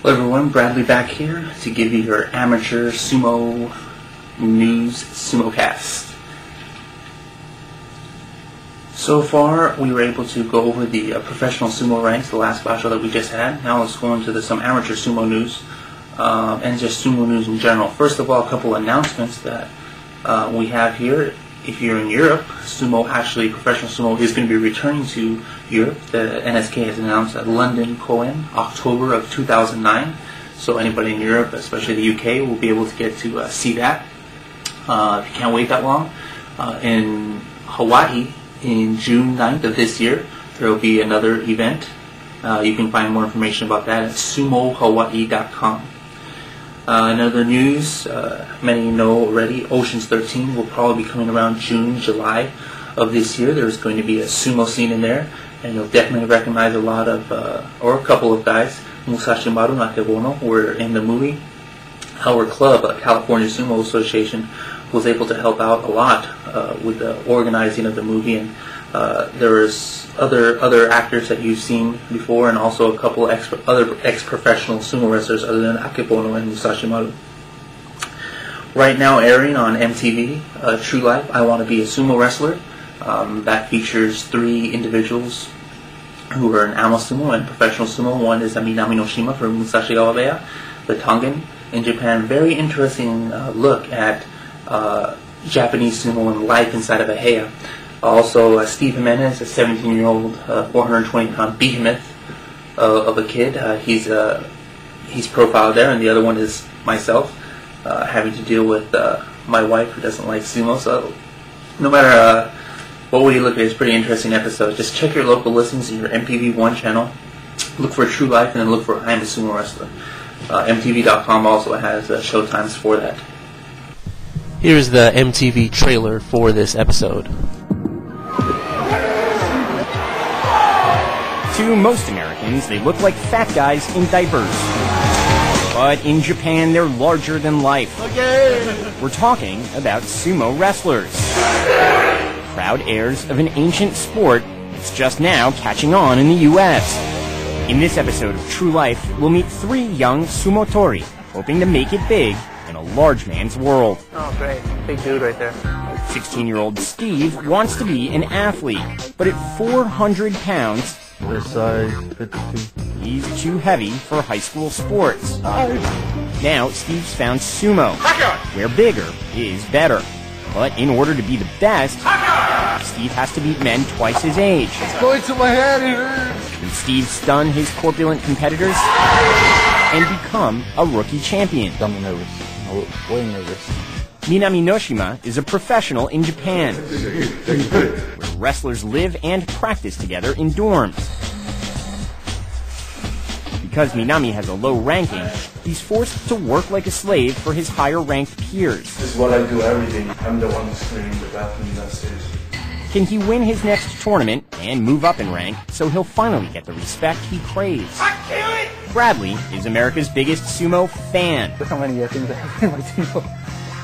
Hello everyone, Bradley back here to give you your amateur sumo news, SumoCast. So far, we were able to go over the professional sumo ranks, the last basho that we just had. Now let's go into some amateur sumo news, and just sumo news in general. First of all, a couple announcements that we have here. If you're in Europe, professional sumo is going to be returning to Europe. The NSK has announced that London Koen, October of 2009. So anybody in Europe, especially the UK, will be able to get to see that. If you can't wait that long. In Hawaii, in June 9th of this year, there will be another event. You can find more information about that at sumohawaii.com. In other news, many know already, Ocean's 13 will probably be coming around June, July of this year. There's going to be a sumo scene in there, and you'll definitely recognize a lot of, or a couple of guys. Musashi Maru Nakebono were in the movie. Our club, California Sumo Association, was able to help out a lot with the organizing of the movie, and there was other actors that you've seen before, and also a couple other ex-professional sumo wrestlers other than Akebono and Musashi Maru. Right now airing on MTV, True Life, I Want to Be a Sumo Wrestler. That features 3 individuals who are in amasumo and professional sumo. One is Minami no Shima from Musashi Gawabeya, the Tongan in Japan. Very interesting look at Japanese sumo and life inside of a heya. Also, Steve Jimenez, a 17-year-old, 420-pound behemoth of a kid. He's profiled there, and the other one is myself, having to deal with my wife who doesn't like sumo. So, no matter what way you look at it, it's a pretty interesting episode. Just check your local listings in your MTV1 channel. Look for True Life, and then look for I'm a Sumo Wrestler. MTV.com also has showtimes for that. Here's the MTV trailer for this episode. To most Americans, they look like fat guys in diapers. But in Japan, they're larger than life. Okay. We're talking about sumo wrestlers. Proud heirs of an ancient sport that's just now catching on in the U.S. In this episode of True Life, we'll meet 3 young sumotori hoping to make it big in a large man's world. Oh, great. Big dude right there. 16-year-old Steve wants to be an athlete, but at 400 pounds, size 52. He's too heavy for high school sports. Now, Steve's found sumo, where bigger is better. But in order to be the best, Steve has to beat men twice his age. It's going to my head, it hurts. Can Steve stun his corpulent competitors and become a rookie champion? I'm nervous. I'm way nervous. Minami no Shima is a professional in Japan, where wrestlers live and practice together in dorms. Because Minami has a low ranking, he's forced to work like a slave for his higher-ranked peers. This is what I do every day. I'm the one who's cleaning the bathroom downstairs. Can he win his next tournament and move up in rank so he'll finally get the respect he craves? Bradley is America's biggest sumo fan. Look how many things I have in my team.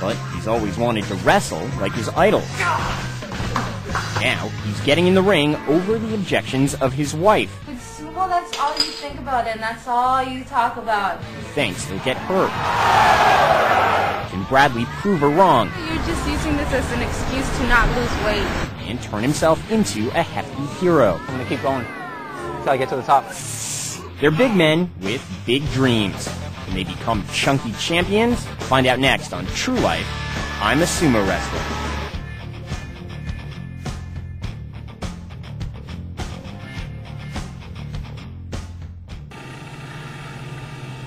But he's always wanted to wrestle like his idol. Now, he's getting in the ring over the objections of his wife. With sumo, that's all you think about and that's all you talk about. He thinks he'll get hurt. Can Bradley prove her wrong? You're just using this as an excuse to not lose weight. And turn himself into a hefty hero? I'm gonna keep going until I get to the top. They're big men with big dreams. Can they become chunky champions? Find out next on True Life, I'm a Sumo Wrestler.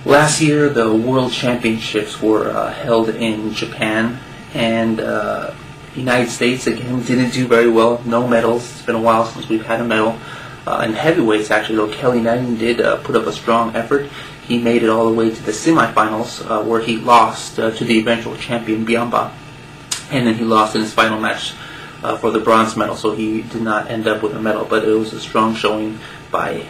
Last year, the World Championships were held in Japan, and the United States, again, didn't do very well. No medals. It's been a while since we've had a medal. In heavyweights, actually, though, Kelly Knighton did put up a strong effort. He made it all the way to the semifinals, where he lost to the eventual champion, Biamba. And then he lost in his final match for the bronze medal, so he did not end up with a medal, but it was a strong showing by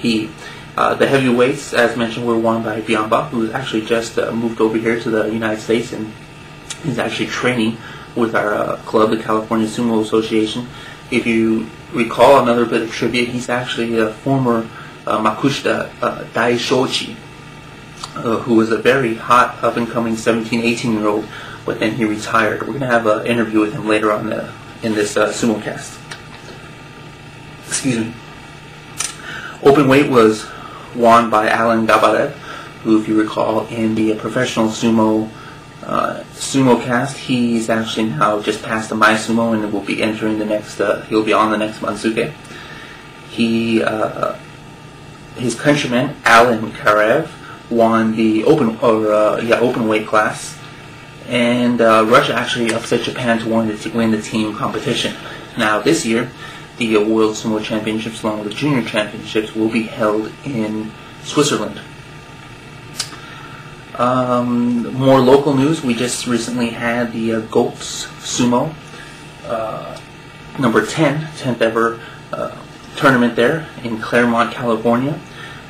he. The heavyweights, as mentioned, were won by Biamba, who actually just moved over here to the United States, and he's actually training with our club, the California Sumo Association. If you recall another bit of trivia, he's actually a former Makushita Daishoji. who was a very hot up-and-coming 17, 18-year-old, but then he retired. We're going to have an interview with him later on in this SumoCast. Excuse me. Open weight was won by Alan Gabarev, who, if you recall, in the professional SumoCast, he's actually now just passed the amasumo and will be entering the next. He'll be on the next Mansuke. His countryman Alan Karev won the open weight class, and Russia actually upset Japan to win the team competition. Now this year, the World Sumo Championships, along with the Junior Championships, will be held in Switzerland. More local news. We just recently had the Goats Sumo number 10th ever tournament there in Claremont, California.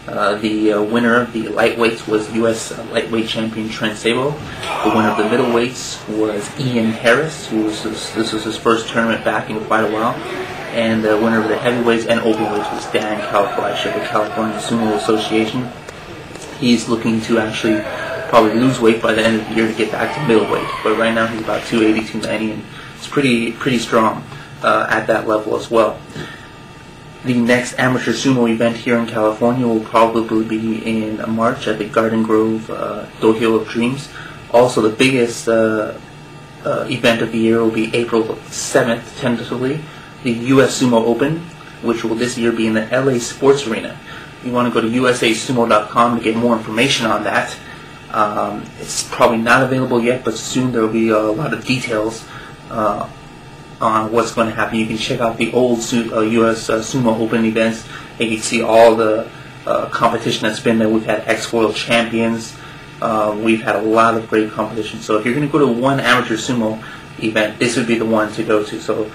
The winner of the lightweights was U.S. lightweight champion Trent Sabo. The winner of the middleweights was Ian Harris, this was his first tournament back in quite a while. And the winner of the heavyweights and openweights was Dan Kalfleisch of the California Sumo Association. He's looking to actually probably lose weight by the end of the year to get back to middleweight. But right now he's about 280, 290, and it's pretty strong at that level as well. The next amateur sumo event here in California will probably be in March at the Garden Grove Dojo of Dreams. Also, the biggest event of the year will be April 7th, tentatively, the US Sumo Open, which will this year be in the LA Sports Arena. You want to go to usasumo.com to get more information on that. It's probably not available yet, but soon there will be a lot of details on what's going to happen. You can check out the old US Sumo Open events, and you can see all the competition that's been there. We've had ex-world champions. We've had a lot of great competition. So if you're going to go to one amateur sumo event, this would be the one to go to. So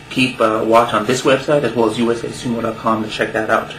keep watch on this website as well as usasumo.com to check that out.